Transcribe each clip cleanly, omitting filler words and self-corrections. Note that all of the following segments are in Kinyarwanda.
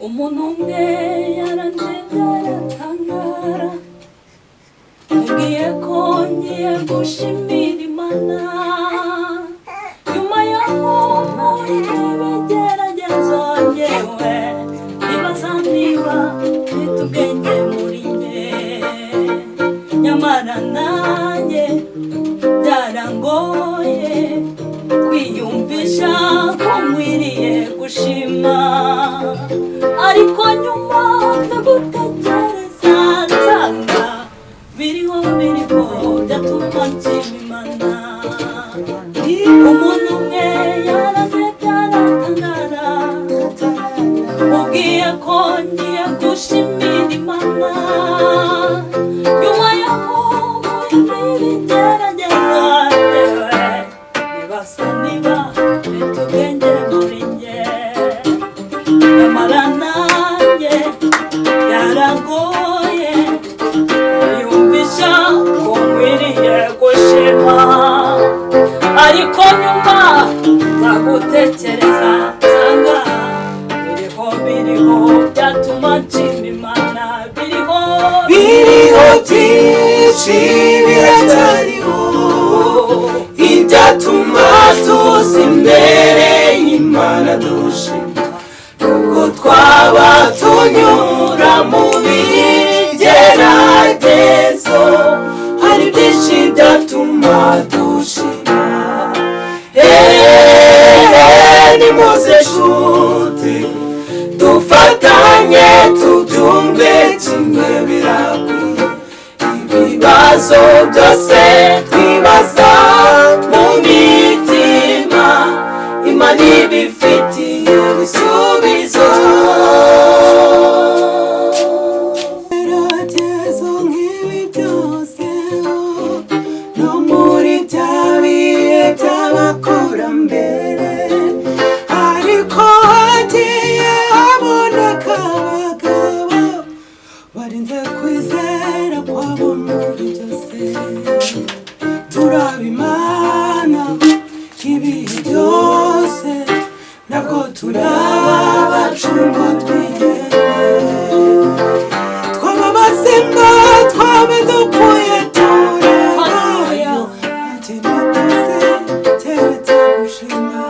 umuntu umwe yarandebye aratangara, mubwiye ko ngiye gushimira Imana. Nyuma yaho muri ibigeragezo njyewe nibaza niba mfite ubwenge muri njye, nyamara nanjye byarangoye kwiyumvisha ko nkwiriye gushima. Ariko nyuma ndagutekereza nsanga biriho byatuma nshima Imana. Umuntu umwe yarandebye aratangara, mubwiye ko ngiye gushimira Imana. Nyuma yaho muri ibigeragezo njyewe nibaza niba mfite ubwenge muri njye, nyamara nanjye byaragoye kwiyumvisha ko nkwiriye gushima. Ariko nyuma ndagutekereza nsanga biriho byatuma nshima Imana. Biriho byinshi biracyariho ibyatuma tuza imbere y'Imana dushima. Nubwo twaba tunyura mu bigeragezo, hari byinshi byatuma dushima. Nimuze nshuti dufatanye tubyumve kimwe birakwiye. Ibibazo byose twibaza mu mitima, Imana ibifitiye ibisubizo. Ibigeragezo nk'ibi byose no muri bya bihe by'abakurambere, ariko hagiye haboneka abagabo barinze kwizera kwabo muri byose. Turaba Imana ibihe byose, ntabwo turaba abacungwa twigere. Twaba bazima twaba dupfuye turabayo, ntakintu tuzi keretse gushima.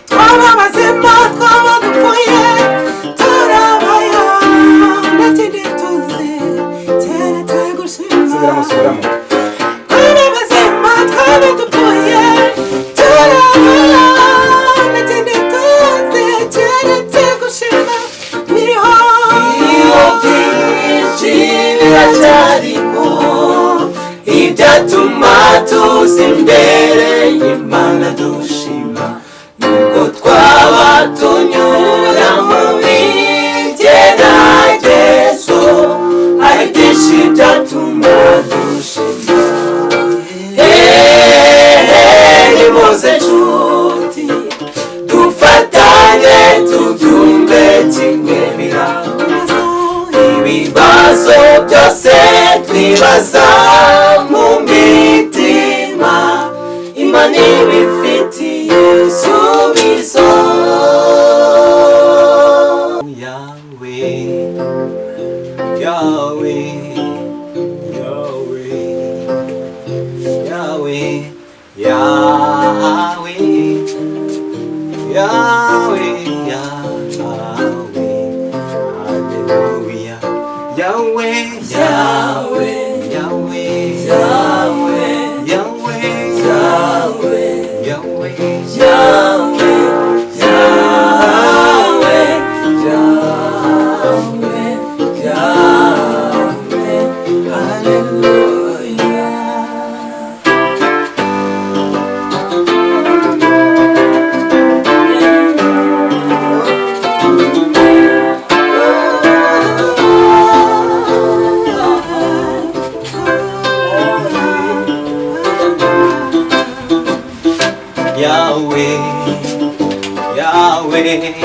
Twaba bazima twaba dupfuye turabayo, ntakintu tuzi keretse gushima. Twaba bazima twaba dupfuye turabayo, ntakintu tuzi keretse gushima. Biriho byinshi biracyariho ibyatuma tuza imbere y'Imana dushima. Nubwo twaba tunyura mu bigeragezo, hari byinshi byatuma dushima. Nimuze nshuti dufatanye tubyumve kimwe birakwiye. Ibibazo byose twibaza mu mitima, Imana ibifitiye ibisubizo. Yahweh, Yahweh, Yahweh, Yahweh, Yahweh, Yahweh, Yahweh, hallelujah. Yahweh, Yahweh, Yahweh, Yahweh, Yahweh, Yahweh, Yahweh, Yahweh, Yahweh, Yahweh, Yahweh, hallelujah. Yahweh, Yahweh,